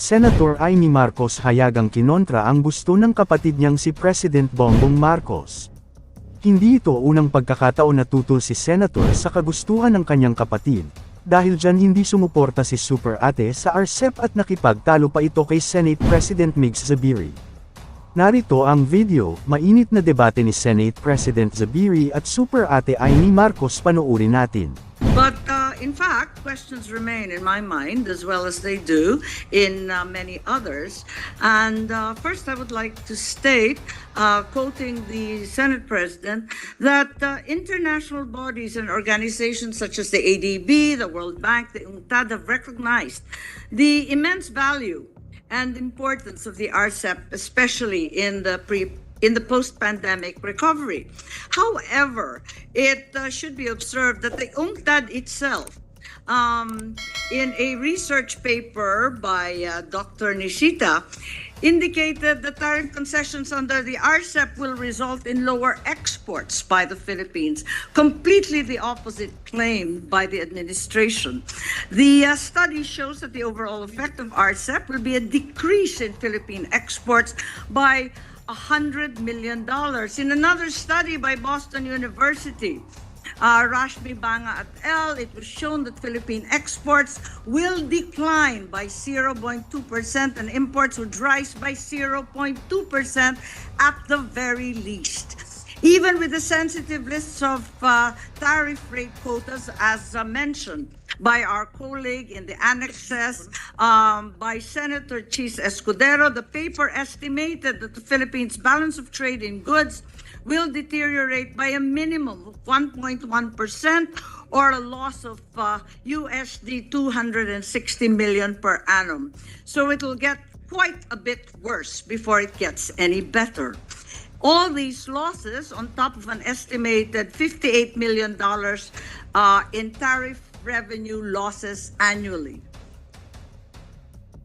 Senator Emi Marcos hayagang kinontra ang gusto ng kapatid niyang si President Bongbong Marcos. Hindi ito unang pagkakataon na tutol si Senator sa kagustuhan ng kanyang kapatid, dahil dyan hindi sumuporta si Super Ate sa RCEP at nakipagtalo pa ito kay Senate President Migs Zubiri. Narito ang video, mainit na debate ni Senate President Zubiri at Super Ate Emi Marcos, panoorin natin. But in fact, questions remain in my mind, as well as they do in many others. And first, I would like to state, quoting the Senate President, that international bodies and organizations such as the ADB, the World Bank, the UNCTAD have recognized the immense value and importance of the RCEP, especially in the post-pandemic recovery. However, it should be observed that the UNCTAD itself, in a research paper by Dr. Nishita, indicated that tariff concessions under the RCEP will result in lower exports by the Philippines, completely the opposite claim by the administration. The study shows that the overall effect of RCEP will be a decrease in Philippine exports by $100 million. In another study by Boston University, Rashmi Banga et al., it was shown that Philippine exports will decline by 0.2% and imports would rise by 0.2% at the very least. Even with the sensitive lists of tariff rate quotas, as mentioned by our colleague in the annexes, by Senator Chis Escudero, the paper estimated that the Philippines' balance of trade in goods will deteriorate by a minimum of 1.1% or a loss of USD 260 million per annum. So it will get quite a bit worse before it gets any better. All these losses, on top of an estimated $58 million in tariff revenue losses annually.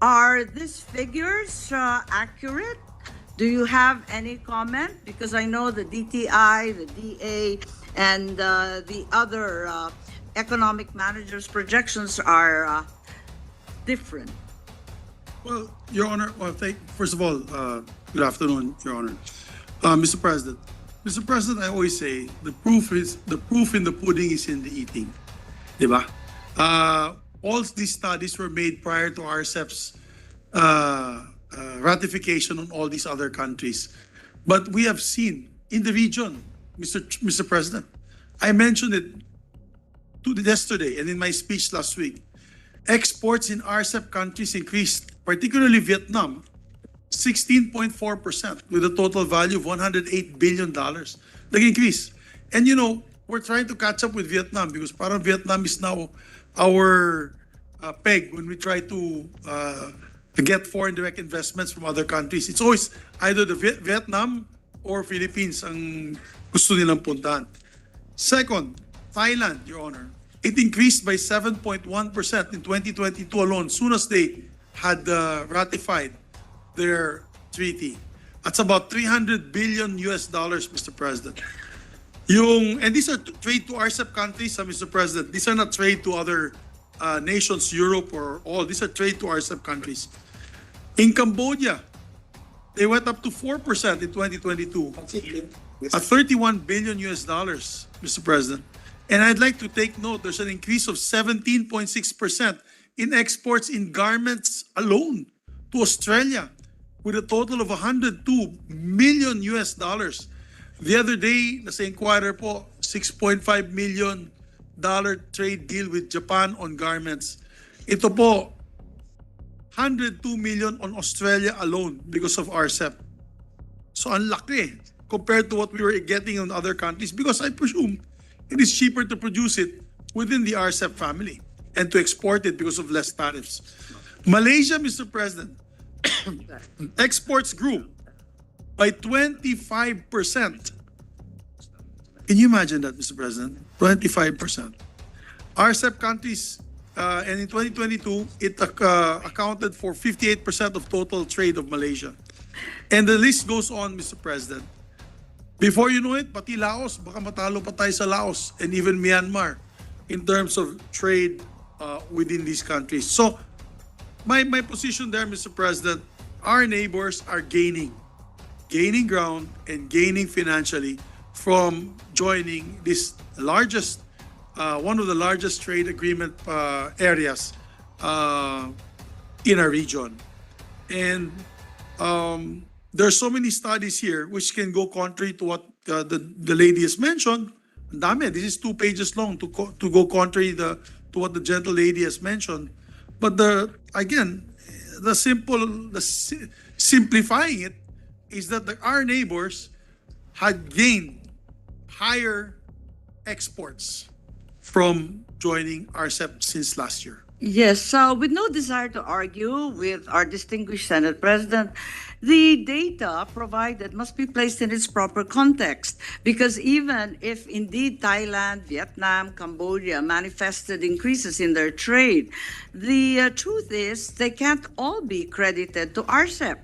Are these figures accurate? Do you have any comment? Because I know the DTI, the DA, and the other economic managers' projections are different. Well, Your Honor, first of all, good afternoon, Your Honor. Mr. President, I always say the proof in the pudding is in the eating, diba? All these studies were made prior to RCEP's ratification on all these other countries, but we have seen in the region, Mr. President, I mentioned it yesterday and in my speech last week. Exports in RCEP countries increased, particularly Vietnam, 16.4% with a total value of $108 billion. Nag-increase. And you know, we're trying to catch up with Vietnam because parang Vietnam is now our peg when we try to get foreign direct investments from other countries. It's always either the Vietnam or Philippines ang gusto nilang puntahan. Second, Thailand, Your Honor. It increased by 7.1% in 2022 alone, soon as they had ratified their treaty. That's about $300 billion US, Mr. President. And these are trade to RCEP countries, Mr. President. These are not trade to other nations, Europe or all. These are trade to RCEP countries. In Cambodia, they went up to 4% in 2022. At $31 billion US, Mr. President. And I'd like to take note, there's an increase of 17.6% in exports in garments alone to Australia, with a total of $102 million US. The other day, nasa Inquirer po, $6.5 million trade deal with Japan on garments. Ito po, $102 million on Australia alone because of RCEP. So ang laki compared to what we were getting in other countries, because I presume it is cheaper to produce it within the RCEP family and to export it because of less tariffs. Malaysia, Mr. President, exports grew by 25%. Can you imagine that, Mr. President? 25%. RCEP countries, and in 2022, it accounted for 58% of total trade of Malaysia. And the list goes on, Mr. President. Before you know it, pati Laos, baka matalo pa tayo sa Laos and even Myanmar in terms of trade within these countries. So, my position there, Mr. President, our neighbors are gaining ground and gaining financially from joining this largest, one of the largest trade agreement areas in our region. And there's so many studies here which can go contrary to what the lady has mentioned. Ang dami. This is 2 pages long to go contrary to what the gentle lady has mentioned. But simplifying it is that our neighbors had gained higher exports from joining RCEP since last year. Yes, with no desire to argue with our distinguished Senate President, the data provided must be placed in its proper context, because even if indeed Thailand, Vietnam, Cambodia manifested increases in their trade, the truth is they can't all be credited to RCEP.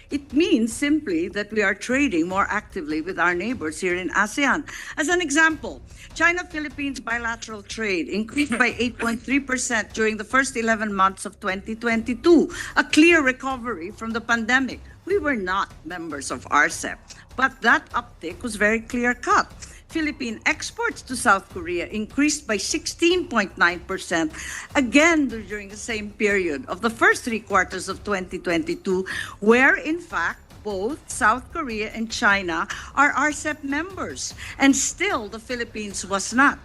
It means simply that we are trading more actively with our neighbors here in ASEAN. As an example, China-Philippines bilateral trade increased by 8.3% during the first 11 months of 2022, a clear recovery from the pandemic. We were not members of RCEP, but that uptick was very clear-cut. Philippine exports to South Korea increased by 16.9% again during the same period of the first 3 quarters of 2022, where in fact both South Korea and China are RCEP members, and still the Philippines was not.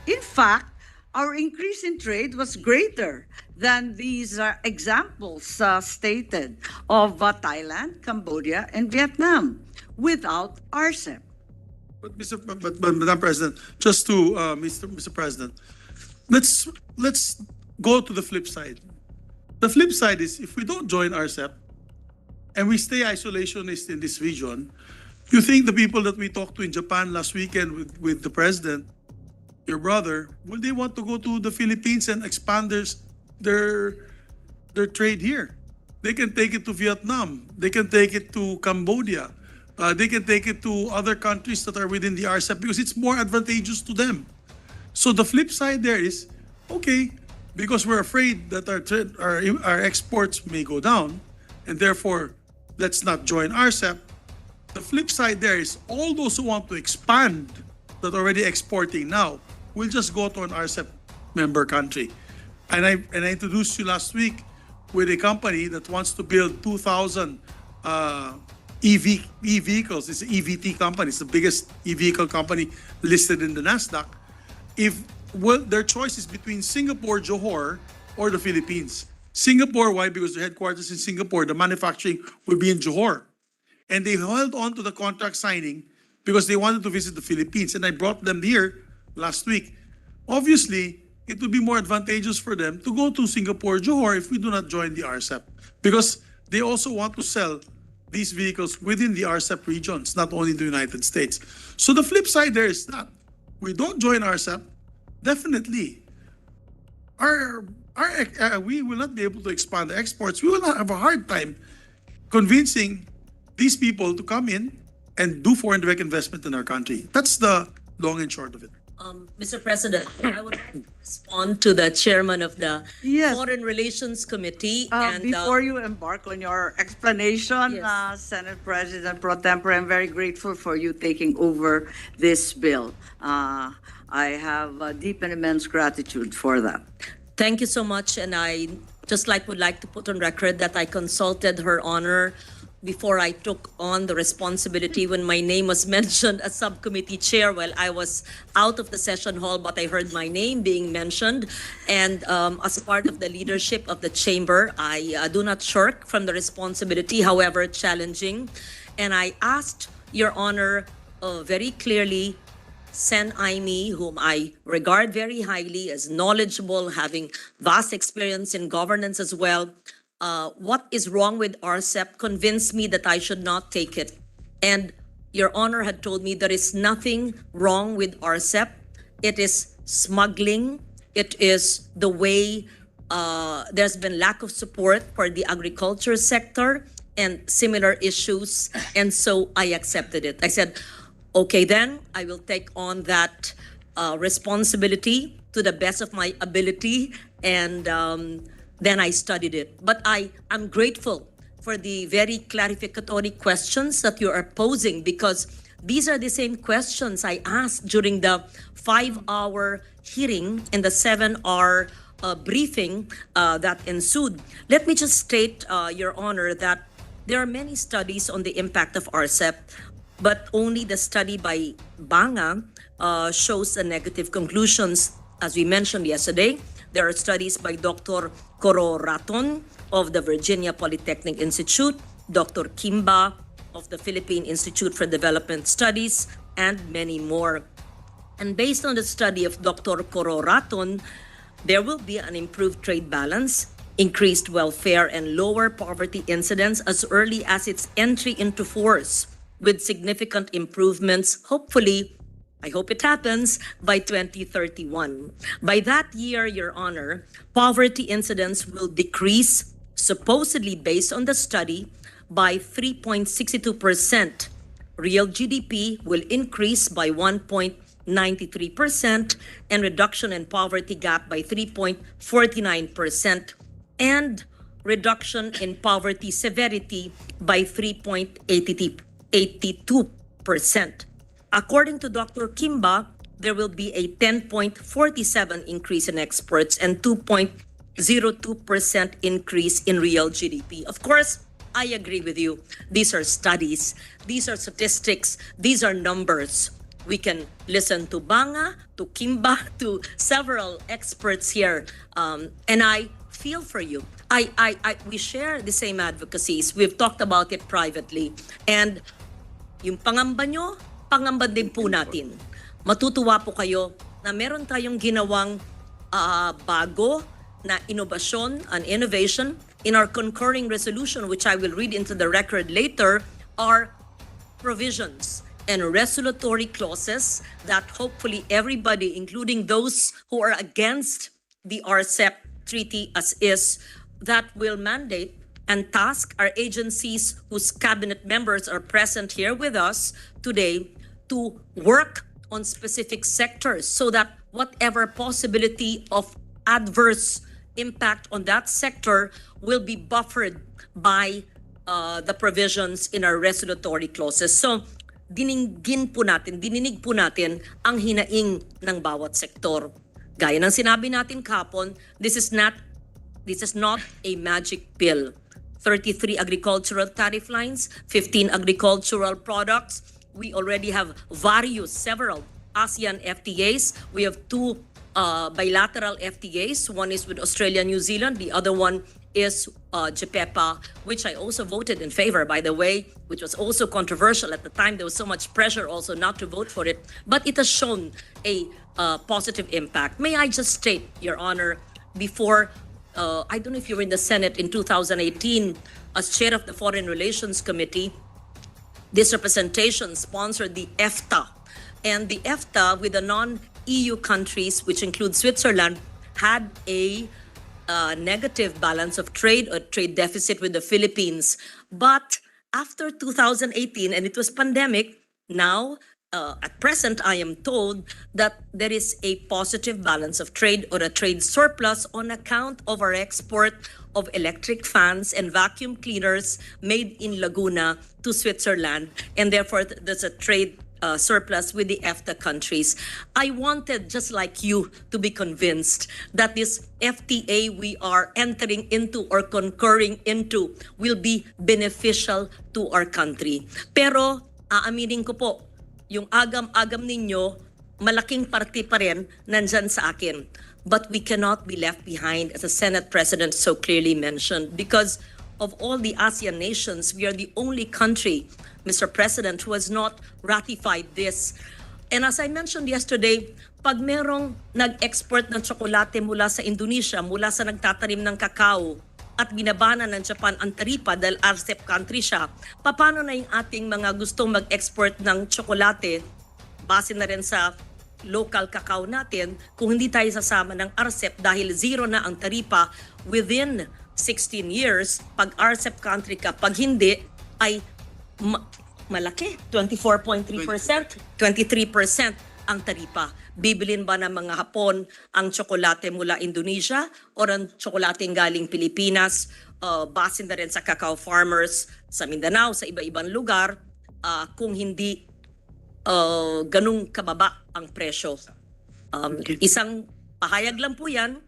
In fact, our increase in trade was greater than these examples stated of Thailand, Cambodia, and Vietnam without RCEP. But Madam President, just to Mr. President, let's go to the flip side. The flip side is if we don't join RCEP and we stay isolationist in this region, you think the people that we talked to in Japan last weekend with the president, your brother, will they want to go to the Philippines and expand their trade here? They can take it to Vietnam. They can take it to Cambodia. They can take it to other countries that are within the RCEP because it's more advantageous to them. So the flip side there is, okay, because we're afraid that our exports may go down, and therefore let's not join RCEP. The flip side there is all those who want to expand that are already exporting now will just go to an RCEP member country. And I introduced you last week with a company that wants to build 2,000 e-vehicles. It's an EVT company. It's the biggest e-vehicle company listed in the NASDAQ. Their choice is between Singapore, Johor, or the Philippines. Singapore, why? Because the headquarters in Singapore, the manufacturing will be in Johor. And they held on to the contract signing because they wanted to visit the Philippines. And I brought them here last week. Obviously, it would be more advantageous for them to go to Singapore, Johor if we do not join the RCEP. Because they also want to sell these vehicles within the RCEP regions, not only the United States. So the flip side there is that we don't join RCEP, definitely we will not be able to expand the exports. We will not have a hard time convincing these people to come in and do foreign direct investment in our country. That's the long and short of it. Mr. President, I would like to respond to the chairman of the Yes. Foreign Relations Committee. Before you embark on your explanation, Yes. Senate President Pro Tempore, I'm very grateful for you taking over this bill. I have deep and immense gratitude for that. Thank you so much, and I would like to put on record that I consulted Her Honor before I took on the responsibility when my name was mentioned as subcommittee chair. Well, I was out of the session hall, but I heard my name being mentioned. And as part of the leadership of the chamber, I do not shirk from the responsibility, however challenging. And I asked Your Honor very clearly, Sen Emi, whom I regard very highly as knowledgeable, having vast experience in governance as well, what is wrong with RCEP, convinced me that I should not take it. And Your Honor had told me there is nothing wrong with RCEP. It is smuggling. It is the way there's been lack of support for the agriculture sector and similar issues. And so I accepted it. I said, okay, then I will take on that responsibility to the best of my ability. And then I studied it. But am grateful for the very clarificatory questions that you are posing, because these are the same questions I asked during the 5-hour hearing and the 7-hour briefing that ensued. Let me just state, Your Honor, that there are many studies on the impact of RCEP, but only the study by Banga shows the negative conclusions. As we mentioned yesterday, there are studies by Dr. Coro Raton of the Virginia Polytechnic Institute, Dr. Kimba of the Philippine Institute for Development Studies, and many more. And based on the study of Dr. Coro Raton, there will be an improved trade balance, increased welfare, and lower poverty incidence as early as its entry into force, with significant improvements, hopefully, I hope it happens, by 2031. By that year, Your Honor, poverty incidence will decrease, supposedly based on the study, by 3.62%. Real GDP will increase by 1.93%, and reduction in poverty gap by 3.49%, and reduction in poverty severity by 3.82%. According to Dr. Kimba, there will be a 10.47 increase in exports and 2.02% increase in real GDP. Of course, I agree with you. These are studies, these are statistics, these are numbers. We can listen to Banga, to Kimba, to several experts here, and I feel for you. We share the same advocacies. We've talked about it privately. And yung pangamba nyo, pangamba din po natin. Matutuwa po kayo na meron tayong ginawang bago na innovation and innovation. In our concurring resolution, which I will read into the record later, are provisions and regulatory clauses that hopefully everybody, including those who are against the RCEP treaty as is, that will mandate and task our agencies whose cabinet members are present here with us today to work on specific sectors so that whatever possibility of adverse impact on that sector will be buffered by the provisions in our regulatory clauses. So, dininig po natin ang hinaing ng bawat sektor. Gaya ng sinabi natin kahapon, this is not a magic pill. 33 agricultural tariff lines, 15 agricultural products. We already have several ASEAN FTAs. We have 2 bilateral FTAs. One is with Australia, New Zealand. The other one is JPEPA, which I also voted in favor, by the way, which was also controversial at the time. There was so much pressure also not to vote for it. But it has shown a positive impact. May I just state, Your Honor, before, I don't know if you were in the Senate in 2018 as chair of the Foreign Relations Committee, this representation sponsored the EFTA. And the EFTA with the non-EU countries, which include Switzerland, had a negative balance of trade or trade deficit with the Philippines. But after 2018, and it was pandemic, now at present I am told that there is a positive balance of trade or a trade surplus on account of our export of electric fans and vacuum cleaners made in Laguna to Switzerland, and therefore there's a trade surplus with the EFTA countries. I wanted, just like you, to be convinced that this FTA we are entering into or concurring into will be beneficial to our country. Pero, aaminin ko po, yung agam-agam ninyo, malaking parte pa rin nandyan sa akin. But we cannot be left behind, as the Senate President so clearly mentioned, because of all the ASEAN nations, we are the only country, Mr. President, who has not ratified this. And as I mentioned yesterday, pag merong nag-export ng tsokolate mula sa Indonesia, mula sa nagtatanim ng kakao, at binabana ng Japan ang taripa dahil RCEP country siya, paano na yung ating mga gustong mag-export ng tsokolate, base na rin sa local kakao natin, kung hindi tayo sasama ng RCEP dahil zero na ang taripa within 16 years, pag RCEP country ka, pag hindi, ay malaki, 24.3%, 23% ang taripa? Bibilin ba ng mga Hapon ang tsokolate mula Indonesia o ang tsokolate galing Pilipinas? Base na rin sa cacao farmers sa Mindanao, sa iba-ibang lugar, kung hindi ganung kababa ang presyo. Isang pahayag lang po yan.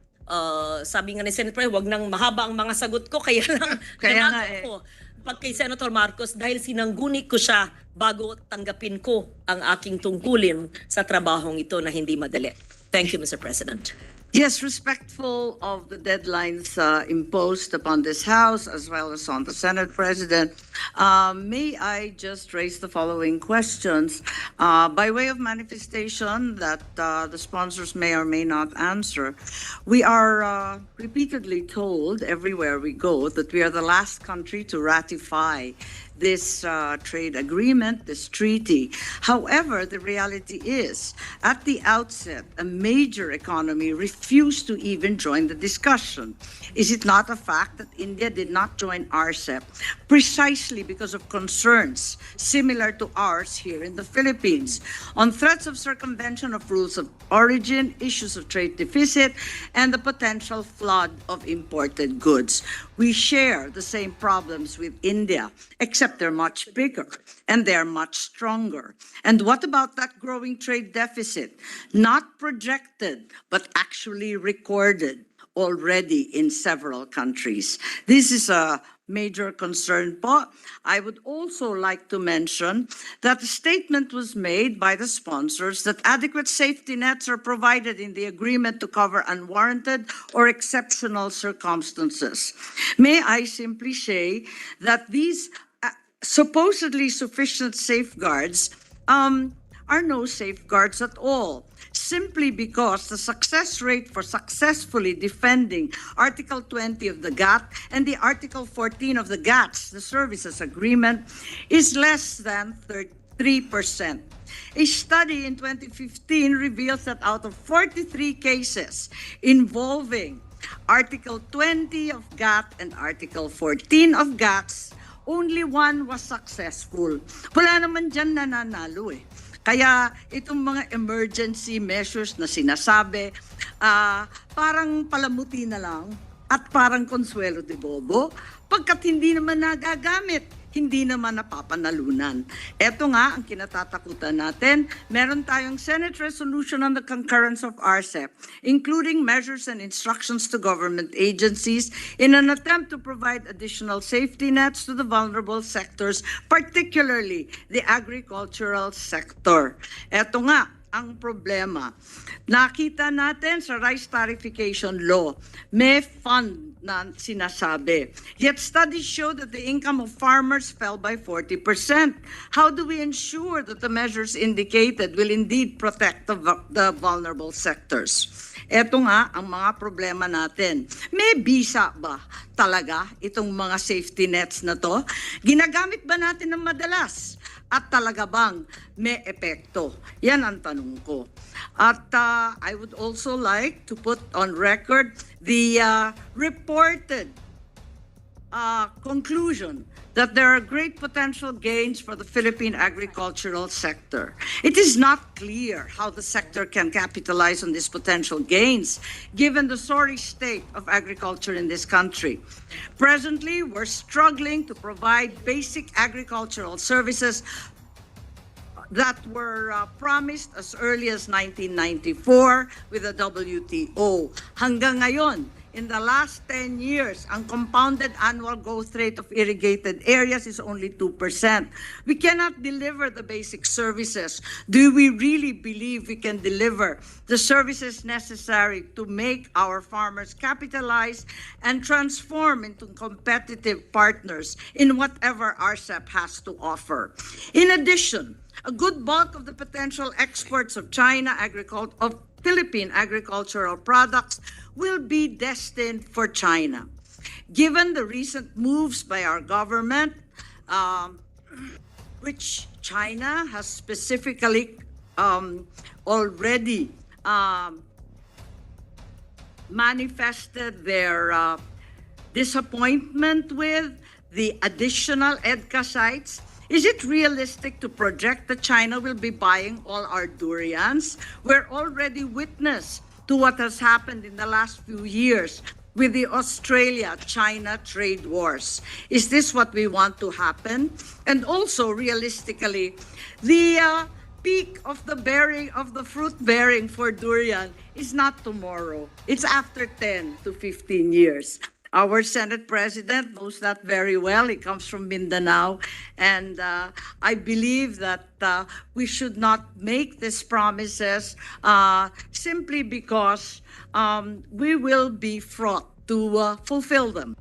Sabi nga ni Senator, wag nang mahaba ang mga sagot ko, kaya lang Kaya nga ako. Pag kay Senator Marcos, dahil sinangguni ko siya bago tanggapin ko ang aking tungkulin sa trabahong ito na hindi madali. Thank you, Mr. President. Yes, respectful of the deadlines imposed upon this House as well as on the Senate President, may I just raise the following questions by way of manifestation that the sponsors may or may not answer. We are repeatedly told everywhere we go that we are the last country to ratify this trade agreement, this treaty. However, the reality is, at the outset, a major economy refused to even join the discussion. Is it not a fact that India did not join RCEP precisely because of concerns similar to ours here in the Philippines on threats of circumvention of rules of origin, issues of trade deficit, and the potential flood of imported goods? We share the same problems with India, except they're much bigger and they're much stronger. And what about that growing trade deficit? Not projected, but actually recorded already in several countries. This is a major concern po. I would also like to mention that a statement was made by the sponsors that adequate safety nets are provided in the agreement to cover unwarranted or exceptional circumstances. May I simply say that these supposedly sufficient safeguards are no safeguards at all, simply because the success rate for successfully defending Article 20 of the GATT and the Article 14 of the GATS, the Services Agreement, is less than 3%. A study in 2015 reveals that out of 43 cases involving Article 20 of GATT and Article 14 of GATS, only one was successful. Wala naman dyan nananalo eh. Kaya itong mga emergency measures na sinasabi, parang palamuti na lang at parang consuelo de bobo, pagkat hindi naman nagagamit, hindi naman napapanalunan. Ito nga ang kinatatakutan natin. Meron tayong Senate resolution on the concurrence of RCEP, including measures and instructions to government agencies in an attempt to provide additional safety nets to the vulnerable sectors, particularly the agricultural sector. Ito nga ang problema. Nakita natin sa rice tarification law, may fund na sinasabi. Yet studies show that the income of farmers fell by 40%. How do we ensure that the measures indicated will indeed protect the vulnerable sectors? Ito nga ang mga problema natin. May bisa ba talaga itong mga safety nets na to? Ginagamit ba natin ng madalas? At talaga bang may epekto? Yan ang tanong ko. At I would also like to put on record the reported conclusion that there are great potential gains for the Philippine agricultural sector. It is not clear how the sector can capitalize on these potential gains, given the sorry state of agriculture in this country. Presently, we're struggling to provide basic agricultural services that were promised as early as 1994 with the WTO. Hanggang ngayon, in the last 10 years, ang compounded annual growth rate of irrigated areas is only 2%. We cannot deliver the basic services. Do we really believe we can deliver the services necessary to make our farmers capitalize and transform into competitive partners in whatever RCEP has to offer? In addition, a good bulk of the potential exports of Philippine agricultural products will be destined for China. Given the recent moves by our government, which China has specifically already manifested their disappointment with the additional EDCA sites, Is it realistic to project that China will be buying all our durians? We're already witness to what has happened in the last few years with the Australia-China trade wars. Is this what we want to happen? And also, realistically, the peak of the fruit bearing for durian is not tomorrow. It's after 10 to 15 years. Our Senate President knows that very well. He comes from Mindanao. And I believe that we should not make these promises simply because we will be fraught to fulfill them.